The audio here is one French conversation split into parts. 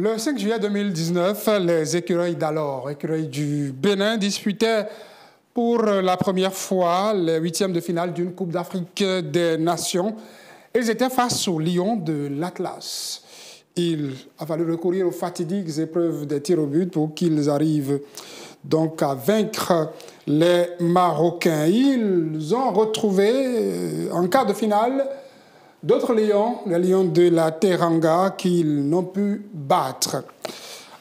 Le 5 juillet 2019, les écureuils d'alors, écureuils du Bénin, disputaient pour la première fois les huitièmes de finale d'une Coupe d'Afrique des Nations. Ils étaient face aux Lions de l'Atlas. Il a fallu recourir aux fatidiques épreuves des tirs au but pour qu'ils arrivent donc à vaincre les Marocains. Ils ont retrouvé en quart de finale d'autres lions, les lions de la Teranga, qu'ils n'ont pu battre.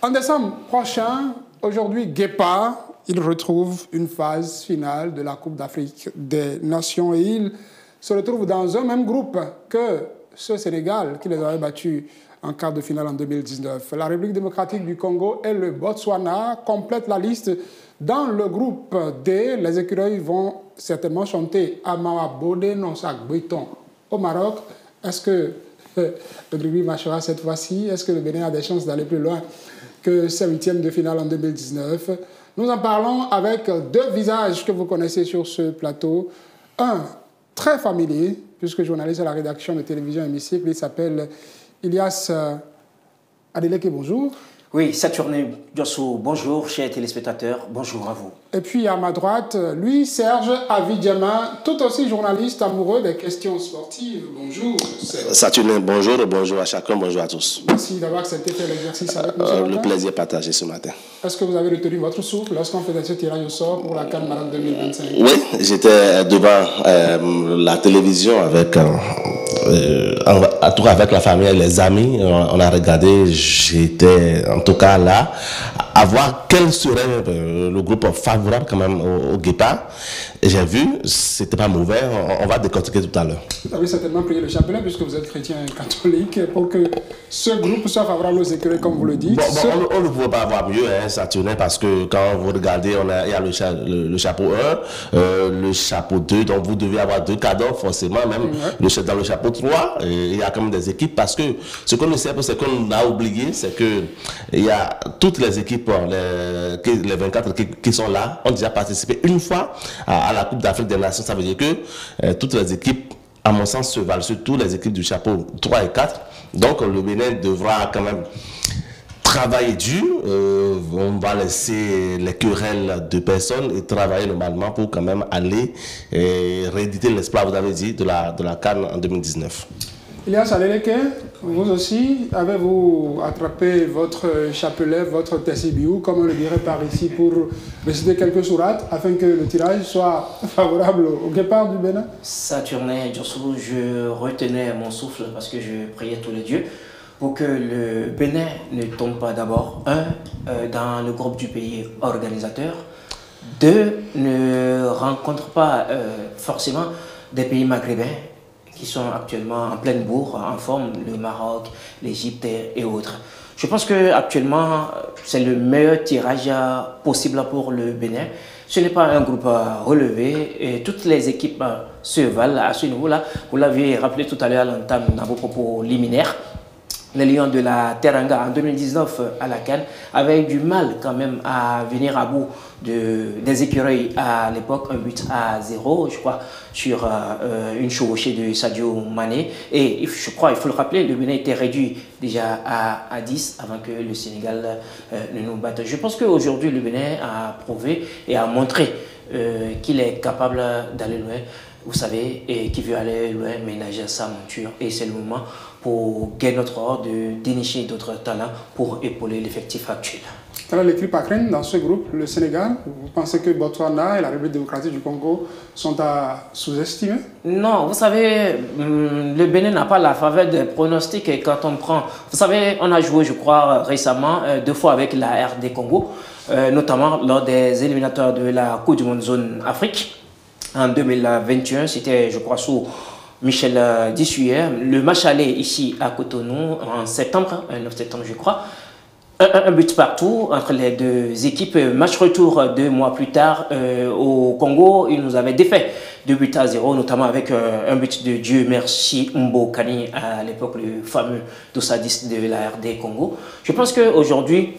En décembre prochain, aujourd'hui, Guépard, ils retrouvent une phase finale de la Coupe d'Afrique des Nations et ils se retrouvent dans un même groupe que ce Sénégal qui les avait battus en quart de finale en 2019. La République démocratique du Congo et le Botswana complètent la liste. Dans le groupe D, les écureuils vont certainement chanter Amawa Bodé Nonsak Béton au Maroc. Est-ce que le rugby marchera cette fois-ci? Est-ce que le Bénin a des chances d'aller plus loin que ces huitièmes de finale en 2019? Nous en parlons avec deux visages que vous connaissez sur ce plateau. Un très familier, puisque journaliste à la rédaction de télévision Hémicycle, il s'appelle Ilias Adeleke, bonjour. Oui, Saturnin Diosso, bonjour, chers téléspectateurs, bonjour à vous. Et puis à ma droite, lui, Serge Avidjama, tout aussi journaliste amoureux des questions sportives. Bonjour. Saturnin, bonjour, bonjour à chacun, bonjour à tous. Merci d'avoir accepté de faire l'exercice avec nous ce matin. Le plaisir partagé ce matin. Est-ce que vous avez retenu votre souffle lorsqu'on faisait ce tirage au sort pour la CAN Maroc 2025? Oui, j'étais devant la télévision avec avec la famille et les amis. On a regardé, j'étais en tout cas là, à voir quel serait le groupe favorable quand même au Guépard. Et j'ai vu, c'était pas mauvais, on va décortiquer tout à l'heure. Vous avez certainement prié le chapelet puisque vous êtes chrétien catholique pour que ce groupe soit favorable aux écureuils comme vous le dites. On ne pouvait pas avoir mieux, hein, Saturnin, parce que quand vous regardez, il y a le chapeau 1, le chapeau 2, donc vous devez avoir deux cadeaux forcément, même dans le chapeau 3, il y a quand même des équipes, parce que ce qu'on ne sait pas, c'est qu'on a oublié, c'est que il y a toutes les équipes, les 24 qui sont là, ont déjà participé une fois à la Coupe d'Afrique des Nations. Ça veut dire que toutes les équipes, à mon sens, se valent, surtout les équipes du chapeau 3 et 4. Donc le Bénin devra quand même travailler dur. On va laisser les querelles de personnes et travailler normalement pour quand même aller rééditer l'espoir, vous avez dit, de la CAN en 2019. Ilias Adeleke, vous aussi, avez-vous attrapé votre chapelet, votre tessibiou, comme on le dirait par ici, pour réciter quelques sourates afin que le tirage soit favorable au Guépard du Bénin? Saturnin Diosso, je retenais mon souffle parce que je priais tous les dieux pour que le Bénin ne tombe pas d'abord, dans le groupe du pays organisateur, deux, ne rencontre pas forcément des pays maghrébins qui sont actuellement en pleine bourre, en forme, le Maroc, l'Égypte et autres. Je pense qu'actuellement, c'est le meilleur tirage possible pour le Bénin. Ce n'est pas un groupe relevé et toutes les équipes se valent à ce niveau-là. Vous l'avez rappelé tout à l'heure à l'entame dans vos propos liminaires. Les Lions de la Teranga en 2019 à la CAN avaient du mal quand même à venir à bout des écureuils à l'époque, 1-0, je crois, sur une chevauchée de Sadio Mané. Et je crois, il faut le rappeler, le Bénin était réduit déjà à 10 avant que le Sénégal ne nous batte. Je pense qu'aujourd'hui, le Bénin a prouvé et a montré qu'il est capable d'aller loin. Vous savez, et qui veut aller loin ménager sa monture. Et c'est le moment pour gagner notre ordre de dénicher d'autres talents pour épauler l'effectif actuel. Alors l'équipe à craindre dans ce groupe, le Sénégal, vous pensez que Botswana et la République démocratique du Congo sont à sous-estimer? Non, vous savez, le Bénin n'a pas la faveur des pronostics et quand on prend... Vous savez, on a joué, je crois, récemment, 2 fois avec la RD Congo, notamment lors des éliminatoires de la Coupe du Monde Zone Afrique. En 2021, c'était, je crois, sous Michel Dissuyer. Le match allait ici à Cotonou en septembre, 9 septembre, je crois. Un but partout entre les deux équipes. Match retour 2 mois plus tard au Congo. Il nous avait défait 2-0, notamment avec un but de Dieu merci Mbokani, à l'époque le fameux Dossadis de la RD Congo. Je pense qu'aujourd'hui,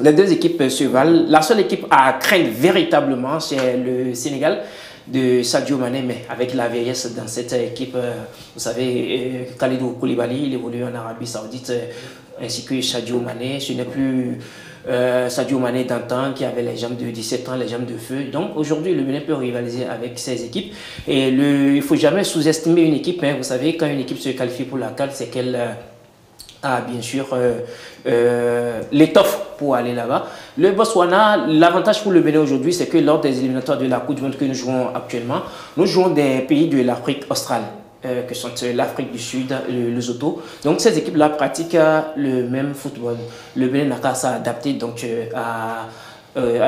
les deux équipes se valent. La seule équipe à craindre véritablement, c'est le Sénégal de Sadio Mané, mais avec la vieillesse dans cette équipe, vous savez, Khalidou Koulibaly, il évolue en Arabie Saoudite, ainsi que Sadio Mané. Ce n'est plus Sadio Mané d'antan qui avait les jambes de 17 ans, les jambes de feu. Donc aujourd'hui, le Bénin peut rivaliser avec ces équipes. Et il ne faut jamais sous-estimer une équipe. Hein. Vous savez, quand une équipe se qualifie pour la CAN, c'est qu'elle a bien sûr l'étoffe pour aller là-bas. Le Botswana, l'avantage pour le Bénin aujourd'hui, c'est que lors des éliminatoires de la Coupe du Monde que nous jouons actuellement, nous jouons des pays de l'Afrique australe. Que sont l'Afrique du Sud, le Lesotho. Donc ces équipes-là pratiquent le même football. Le Bénin n'a qu'à s'adapter donc à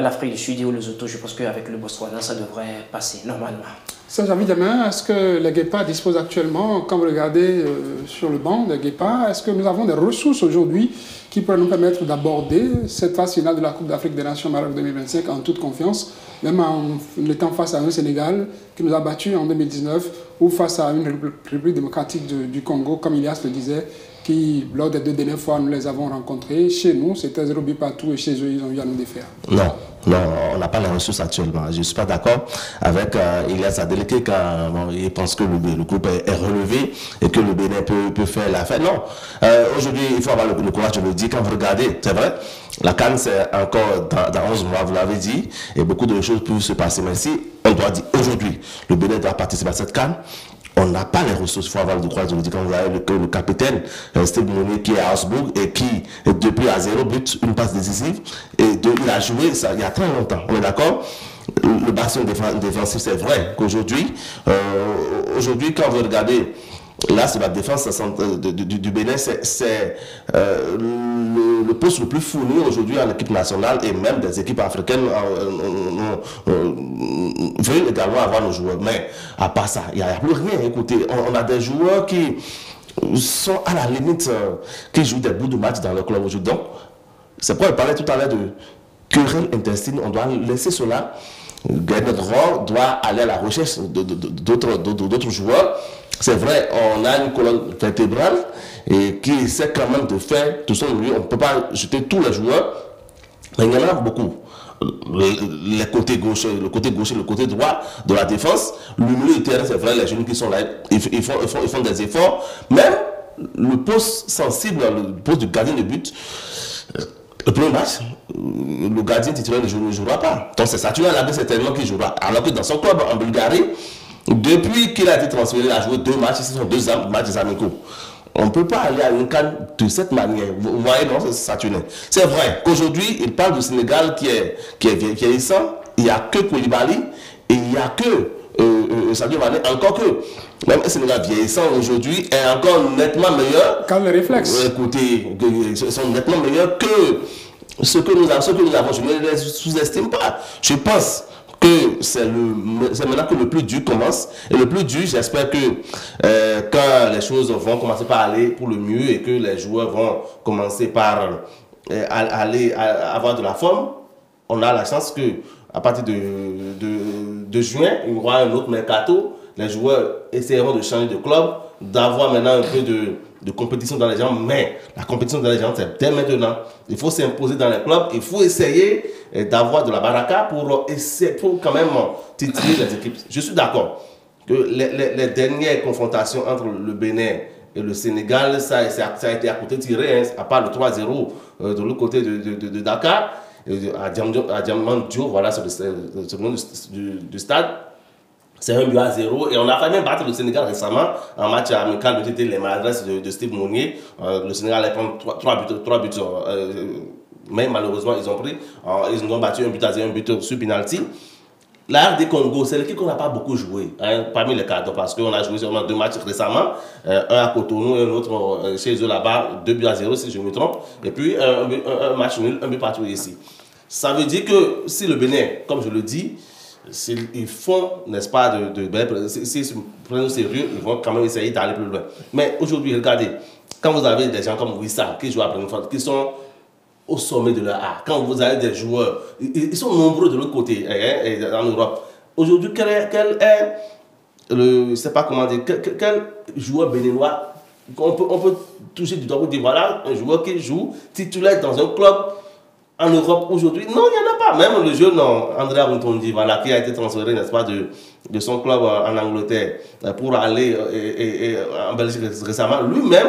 l'Afrique du Sud et au Lesotho. Je pense qu'avec le Botswana, ça devrait passer normalement. Serge-Avis Demain, est-ce que les Guépards disposent actuellement, quand vous regardez sur le banc des Guépards, est-ce que nous avons des ressources aujourd'hui qui pourraient nous permettre d'aborder cette phase finale de la Coupe d'Afrique des Nations Maroc 2025 en toute confiance, même en étant face à un Sénégal qui nous a battus en 2019 ou face à une République démocratique du Congo, comme Ilias le disait, qui, lors des 2 dernières fois, nous les avons rencontrés. Chez nous, c'était 0 but partout et chez eux, ils ont eu à nous défaire. Non, on n'a pas les ressources actuellement. Je ne suis pas d'accord avec Ilias Adeleke quand il pense que le groupe est relevé et que le Bénin peut faire la fête. Non, aujourd'hui, il faut avoir le courage, je le dis, quand vous regardez, c'est vrai, la CAN, c'est encore dans 11 mois, vous l'avez dit, et beaucoup de choses peuvent se passer. Mais si on doit dire aujourd'hui, le Bénin doit participer à cette CAN, on n'a pas les ressources, il faut avoir le courage de le dire. Quand vous avez le capitaine Steve Mounier qui est à Augsbourg et qui, depuis à 0 but, une passe décisive, et il a joué ça il y a très longtemps, on est d'accord? Le bastion défensif, c'est vrai qu'aujourd'hui, quand vous regardez, là, c'est la défense du Bénin, c'est le poste le plus fourni aujourd'hui en équipe nationale et même des équipes africaines veulent également avoir nos joueurs. Mais à part ça, il n'y a plus rien. Écoutez, on a des joueurs qui sont à la limite, qui jouent des bouts de match dans le club aujourd'hui. Donc, c'est pourquoi je parlais tout à l'heure de querelle intestine. On doit laisser cela. Gernot Rohr doit aller à la recherche d'autres joueurs. C'est vrai, on a une colonne vertébrale et qui essaie quand même de faire tout son mieux. On ne peut pas jeter tous les joueurs, mais il y en a beaucoup. Les côtés gauche, le côté gauche et le côté droit de la défense. Le milieu du terrain, c'est vrai, les jeunes qui sont là, ils font des efforts. Même le poste sensible, le poste du gardien de but, le premier match, le gardien titulaire ne jouera pas. Donc c'est Saturnin Labé certainement qui jouera. Alors que dans son club en Bulgarie, depuis qu'il a été transféré, il a joué 2 matchs, ce sont 2 matchs amicaux. On ne peut pas aller à une CAN de cette manière. Vous voyez, non, c'est Saturnin. C'est vrai qu'aujourd'hui, il parle du Sénégal qui est vieillissant. Il n'y a que Koulibaly et il n'y a que Sadio Mané. Encore que, même le Sénégal vieillissant aujourd'hui est encore nettement meilleur. Quand le réflexe. Écoutez, ils sont nettement meilleurs que ce que nous avons. Je ne les sous-estime pas. Je pense que c'est maintenant que le plus dur commence. Et le plus dur, j'espère que quand les choses vont commencer par aller pour le mieux et que les joueurs vont commencer par aller avoir de la forme, on a la chance que à partir de juin, il y aura un autre mercato. Les joueurs essaieront de changer de club, d'avoir maintenant un peu de compétition dans les gens. Mais la compétition dans les gens, c'est dès maintenant. Il faut s'imposer dans les clubs. Il faut essayer d'avoir de la baraka pour quand même titiller les équipes. Je suis d'accord que les dernières confrontations entre le Bénin et le Sénégal, ça a été à côté tiré, hein, à part le 3-0 de l'autre côté de Dakar. À Diamantio, voilà, c'est le nom du stade. C'est 1-0 et on a failli même battre le Sénégal récemment en match amical. C'était les maladresses de Steve Mounier. Le Sénégal allait prendre 3 buts, mais malheureusement ils ont pris. Ils nous ont battu 1-0, un but sur penalty. La RD Congo, c'est l'équipe qu'on n'a pas beaucoup joué, hein, parmi les cadres, parce qu'on a joué seulement 2 matchs récemment, un à Cotonou et un autre chez eux là-bas, 2-0 si je me trompe, et puis un match nul, un but partout ici. Ça veut dire que si le Bénin, comme je le dis, ils font, n'est-ce pas, s'ils se prennent au sérieux, ils vont quand même essayer d'aller plus loin. Mais aujourd'hui, regardez, quand vous avez des gens comme Wissa qui jouent à Brentford, qui sont au sommet de leur art, quand vous avez des joueurs, ils sont nombreux de l'autre côté, hein, en Europe. Aujourd'hui, quel est je ne sais pas comment dire, quel joueur béninois, on peut toucher du doigt pour dire voilà, un joueur qui joue titulaire dans un club en Europe aujourd'hui? Non, il n'y en a pas. Même le jeune André Runtondi, voilà, qui a été transféré, n'est-ce pas, de son club en Angleterre pour aller en Belgique récemment, lui-même,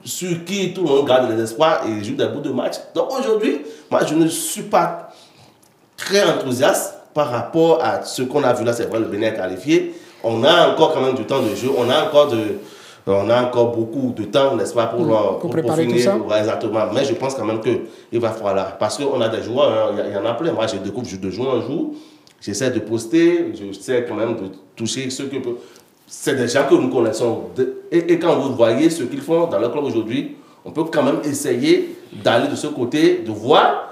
sur qui tout le monde garde les espoirs et joue des bouts de match. Donc aujourd'hui, moi je ne suis pas très enthousiaste par rapport à ce qu'on a vu là. C'est vrai, le Bénin est qualifié. On a encore quand même du temps de jeu. On a encore beaucoup de temps, n'est-ce pas, pour préparer finir, tout ça. Ouais, exactement. Mais je pense quand même qu'il va falloir là. Parce qu'on a des joueurs, il y en a plein. Moi, je découvre de jour en jour. J'essaie de poster. J'essaie quand même de toucher ceux que... C'est des gens que nous connaissons. Et quand vous voyez ce qu'ils font dans leur club aujourd'hui, on peut quand même essayer d'aller de ce côté, de voir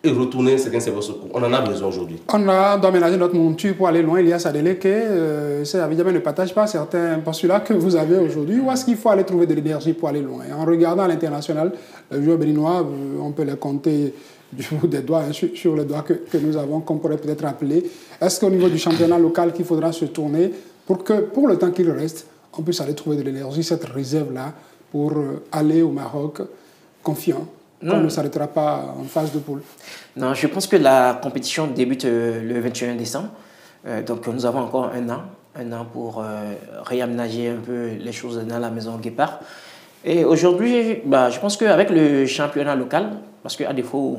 et retourner certains services secours. On en a besoin aujourd'hui. On doit aménager notre monture pour aller loin. Il y a Sadele que évidemment ne partage pas certains postulats que vous avez aujourd'hui. Où est-ce qu'il faut aller trouver de l'énergie pour aller loin? En regardant à l'international, les joueurs béninois, on peut les compter du bout des doigts, sur les doigts que nous avons, qu'on pourrait peut-être appeler. Est-ce qu'au niveau du championnat local qu'il faudra se tourner pour que, pour le temps qu'il reste, on puisse aller trouver de l'énergie, cette réserve-là, pour aller au Maroc confiant? On ne s'arrêtera pas en phase de poule. Non, je pense que la compétition débute le 21 décembre. Donc nous avons encore un an pour réaménager un peu les choses dans la maison Guépard. Et aujourd'hui, je pense qu'avec le championnat local, parce qu'à défaut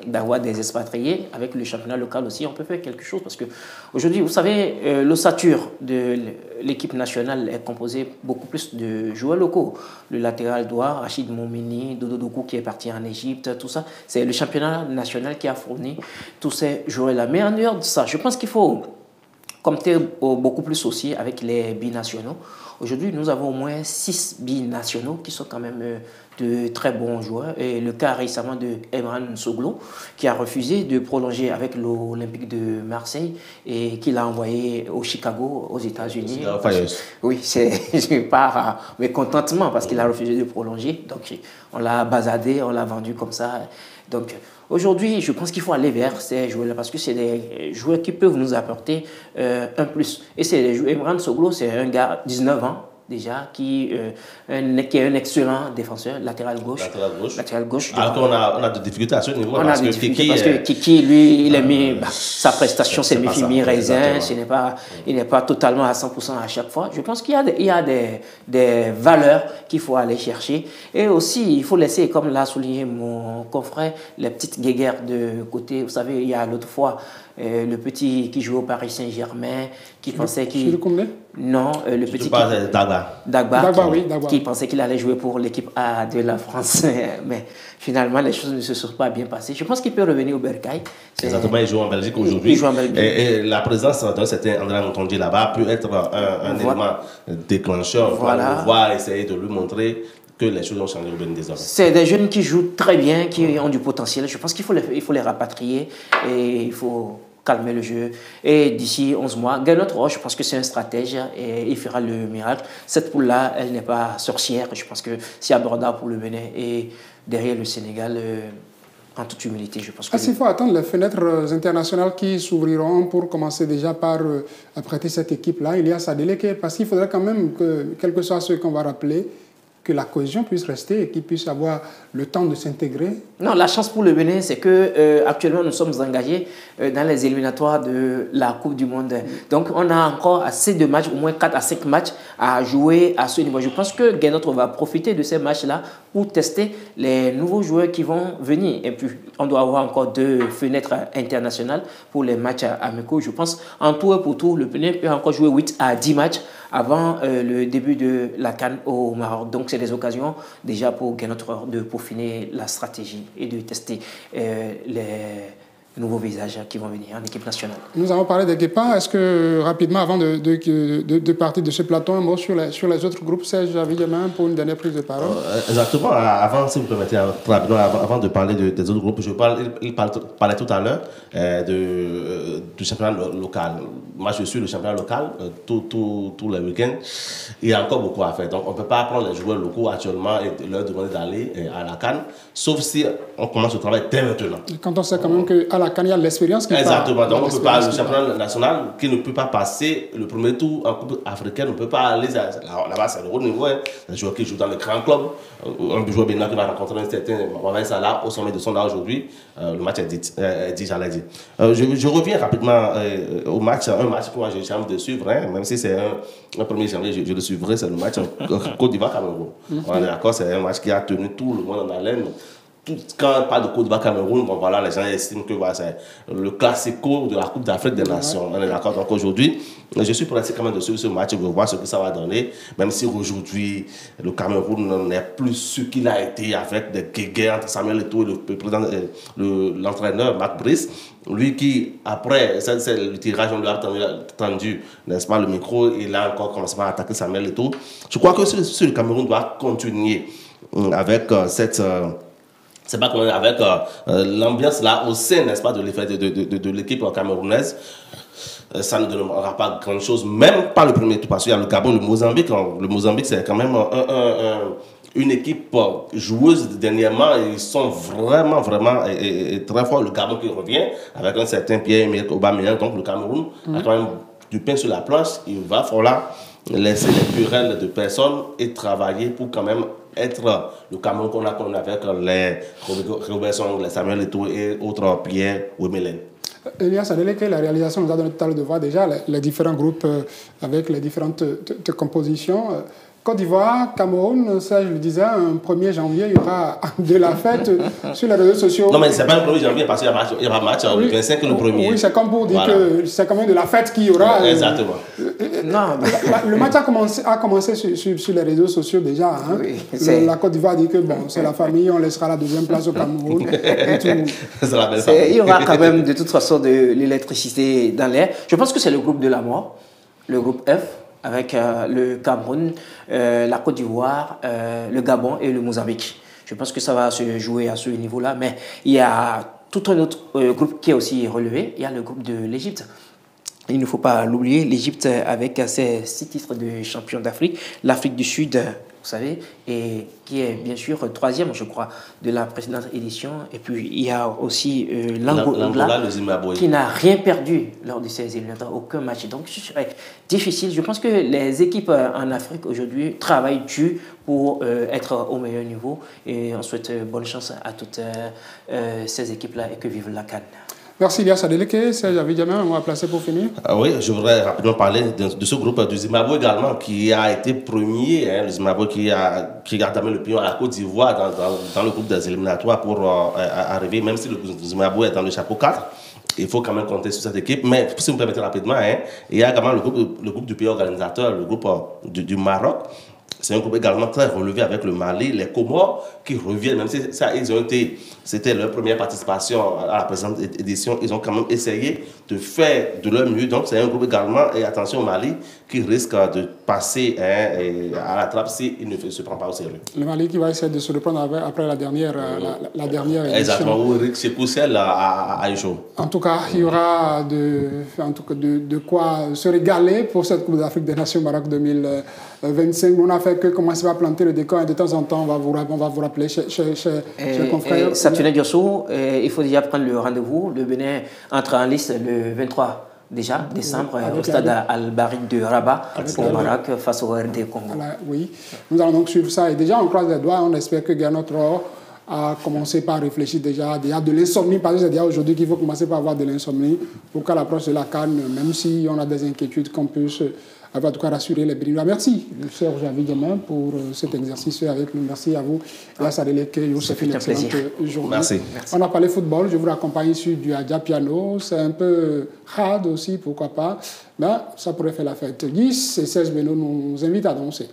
d'avoir des expatriés, avec le championnat local aussi, on peut faire quelque chose. Parce qu'aujourd'hui, vous savez, l'ossature de l'équipe nationale est composée beaucoup plus de joueurs locaux. Le latéral droit, Rachid Moumini, Dodo Doku qui est parti en Égypte, tout ça. C'est le championnat national qui a fourni tous ces joueurs-là. Mais en dehors de ça, je pense qu'il faut compter beaucoup plus aussi avec les binationaux. Aujourd'hui, nous avons au moins 6 binationaux qui sont quand même de très bons joueurs. Et le cas récemment de Emran Soglo, qui a refusé de prolonger avec l'Olympique de Marseille et qui l'a envoyé au Chicago, aux États-Unis. Oui, c'est par mécontentement parce qu'il a refusé de prolonger. Donc, on l'a basadé, on l'a vendu comme ça. Donc, aujourd'hui, je pense qu'il faut aller vers ces joueurs-là parce que c'est des joueurs qui peuvent nous apporter un plus. Et c'est les joueurs. Emran Soglo, c'est un gars, 19 ans déjà, qui est un excellent défenseur, latéral gauche. Latéral gauche. Alors qu'on a des difficultés à ce niveau. On a des difficultés parce que Kiki, lui, il a mis sa prestation, c'est mi-raisin. Il n'est pas totalement à 100% à chaque fois. Je pense qu'il y a des valeurs qu'il faut aller chercher. Et aussi, il faut laisser, comme l'a souligné mon confrère, les petites guéguerres de côté. Vous savez, il y a l'autre fois, le petit qui joue au Paris Saint-Germain, qui pensait qu'il... Non, le petit... Dagba, qui pensait qu'il allait jouer pour l'équipe A de la France. Mais finalement, les choses ne se sont pas bien passées. Je pense qu'il peut revenir au Bercail. Exactement, il joue en Belgique aujourd'hui. Et la présence d'un certain André Ntonji là-bas peut être un élément déclencheur. Voilà. On va essayer de lui montrer que les choses ont changé au Bénin désormais. C'est des jeunes qui jouent très bien, qui ont du potentiel. Je pense qu'il faut les rapatrier et il faut calmer le jeu. Et d'ici 11 mois, Gernot Rohr, je pense que c'est un stratège et il fera le miracle. Cette poule-là, elle n'est pas sorcière. Je pense que c'est abordable pour le Bénin. Et derrière le Sénégal, en toute humilité, je pense que... Est-ce qu'il faut attendre les fenêtres internationales qui s'ouvriront pour commencer déjà par prêter cette équipe-là? Il y a Sadele, parce qu'il faudrait quand même que, quel que soit ce qu'on va rappeler, que la cohésion puisse rester et qu'ils puissent avoir le temps de s'intégrer? Non, la chance pour le Bénin, c'est que actuellement nous sommes engagés dans les éliminatoires de la Coupe du Monde. Donc on a encore assez de matchs, au moins 4 à 5 matchs à jouer à ce niveau. Je pense que Gernot va profiter de ces matchs-là pour tester les nouveaux joueurs qui vont venir. Et puis on doit avoir encore 2 fenêtres internationales pour les matchs amicaux. Je pense en tout et pour tout, le Bénin peut encore jouer 8 à 10 matchs avant le début de la CAN au Maroc. Donc c'est des occasions déjà pour Gernot de peaufiner la stratégie et de tester les nouveaux visages qui vont venir en équipe nationale. Nous avons parlé des Guépards. Est-ce que rapidement, avant de partir de ce plateau, un mot sur les autres groupes, Serge Avigamin, pour une dernière prise de parole? Exactement. Avant, si vous permettez, avant de parler des autres groupes, il parlait tout à l'heure du championnat local. Moi, je suis le championnat local tous les week-ends. Il y a encore beaucoup à faire. Donc, on ne peut pas prendre les joueurs locaux actuellement et leur demander d'aller à la CAN, sauf si on commence le travail dès maintenant. Quand on sait quand même qu'à la la CAN, il y a l'expérience qui exactement. part. Donc, on peut pas, le championnat national qui ne peut pas passer le premier tour en Coupe africaine, ne peut pas aller là-bas, c'est le haut niveau. Hein. Un joueur qui joue dans le grand club, un joueur bénin qui va rencontrer un certain Mohamed Salah au sommet de son âge aujourd'hui. Le match est dit, j'allais dire. Je reviens rapidement au match, un match que moi j'ai envie de suivre, hein, même si c'est un 1er janvier, je le suivrai, c'est le match Côte d'Ivoire-Cameroun. On est d'accord, c'est un match qui a tenu tout le monde en haleine. Quand on parle de Côte d'Ivoire-Cameroun, bon, voilà, les gens estiment que voilà, c'est le classico de la Coupe d'Afrique des Nations. On est d'accord. Donc aujourd'hui, je suis pressé quand même de suivre ce match, de voir ce que ça va donner. Même si aujourd'hui, le Cameroun n'est plus ce qu'il a été avec des guéguerres entre Samuel Eto'o et l'entraîneur Marc Brice. Lui qui, après, c'est le tirage, on lui a tendu, n'est-ce pas, le micro, il a encore commencé à attaquer Samuel Eto'o. Je crois que le Cameroun doit continuer avec cette... c'est pas comment avec l'ambiance là au sein, n'est-ce pas, de l'équipe camerounaise. Ça ne donnera pas grand chose, même pas le premier tour, parce qu'il y a le Gabon, le Mozambique. Le Mozambique, c'est quand même une équipe joueuse dernièrement. Ils sont vraiment très forts. Le Gabon qui revient avec un certain Pierre-Emerick Aubameyang. Donc le Cameroun a quand même du pain sur la planche. Il va falloir laisser les querelles de personnes et travailler pour quand même être le Cameroun qu'on a avec les Robinson, les Samuel Eto'o et autres Pierre Wemelen. Elias Adeleke, la réalisation nous a donné tout à l'heure de voir déjà les différents groupes avec les différentes compositions. Côte d'Ivoire, Cameroun, ça je le disais, un 1er janvier, il y aura de la fête sur les réseaux sociaux. Non, mais c'est pas le 1er janvier parce qu'il y aura match le 25 et le 1er. Oui, c'est comme pour dire que c'est quand même de la fête qu'il y aura. Exactement. Non, le match a commencé sur les réseaux sociaux déjà. Hein. Oui, la Côte d'Ivoire dit que bon, c'est la famille, on laissera la deuxième place au Cameroun. C'est la belle famille. Il y aura quand même de toute façon de l'électricité dans l'air. Je pense que c'est le groupe de la mort, le groupe F, avec le Cameroun, la Côte d'Ivoire, le Gabon et le Mozambique. Je pense que ça va se jouer à ce niveau-là, mais il y a tout un autre groupe qui est aussi relevé. Il y a le groupe de l'Égypte. Il ne faut pas l'oublier, l'Égypte avec ses 6 titres de champion d'Afrique, l'Afrique du Sud, vous savez, et qui est bien sûr 3e, je crois, de la précédente édition. Et puis il y a aussi l'Angola, le Zimbabwe, qui n'a rien perdu lors de ces éliminatoires, aucun match. Donc ce serait difficile. Je pense que les équipes en Afrique aujourd'hui travaillent dur pour être au meilleur niveau. Et on souhaite bonne chance à toutes ces équipes-là et que vive la CAN. Merci Elias Adeleke. Serge Abidjaman, on va placer pour finir. Oui, je voudrais rapidement parler de ce groupe du Zimbabwe également, qui a été premier, hein, le Zimbabwe qui a entamé le pion à la Côte d'Ivoire dans le groupe des éliminatoires pour arriver, même si le Zimbabwe est dans le chapeau 4. Il faut quand même compter sur cette équipe. Mais si vous me permettez rapidement, hein, il y a également le groupe du pays organisateur, le groupe du Maroc. C'est un groupe également très relevé avec le Mali, les Comores qui reviennent, même si ça, c'était leur première participation à la présente édition, ils ont quand même essayé de faire de leur mieux. Donc c'est un groupe également, et attention au Mali, qui risque de passer à la trappe s'il ne se prend pas au sérieux. Le Mali qui va essayer de se reprendre après la dernière édition. Exactement, où Eric Sekoussel a échoué. En tout cas, il y aura de quoi se régaler pour cette Coupe d'Afrique des Nations Maroc 2025. On a fait que commencer à planter le décor et de temps en temps, on va vous rappeler chez confrères. Saturnin Diosso, il faut déjà prendre le rendez-vous. Le Bénin entre en liste le 23 décembre au stade Al-Barid de Rabat au Maroc face au RD Congo. Voilà, oui, nous allons donc suivre ça et déjà on croise les doigts, on espère que Gernot Rohr a commencé par réfléchir déjà de l'insomnie, parce que c'est déjà aujourd'hui qu'il faut commencer par avoir de l'insomnie pour qu'à l'approche de la CAN, même si on a des inquiétudes, qu'on puisse en tout cas rassurer les Béninois. Merci, Serge Abidjaman, pour cet exercice avec nous. Merci à vous. Grâce à Adeleke, c'est une excellente journée. Merci. On a parlé football, je vous raccompagne sur du Adja Piano. C'est un peu hard aussi, pourquoi pas. Mais ça pourrait faire la fête. Guy et Serge Beno nous invitent à danser.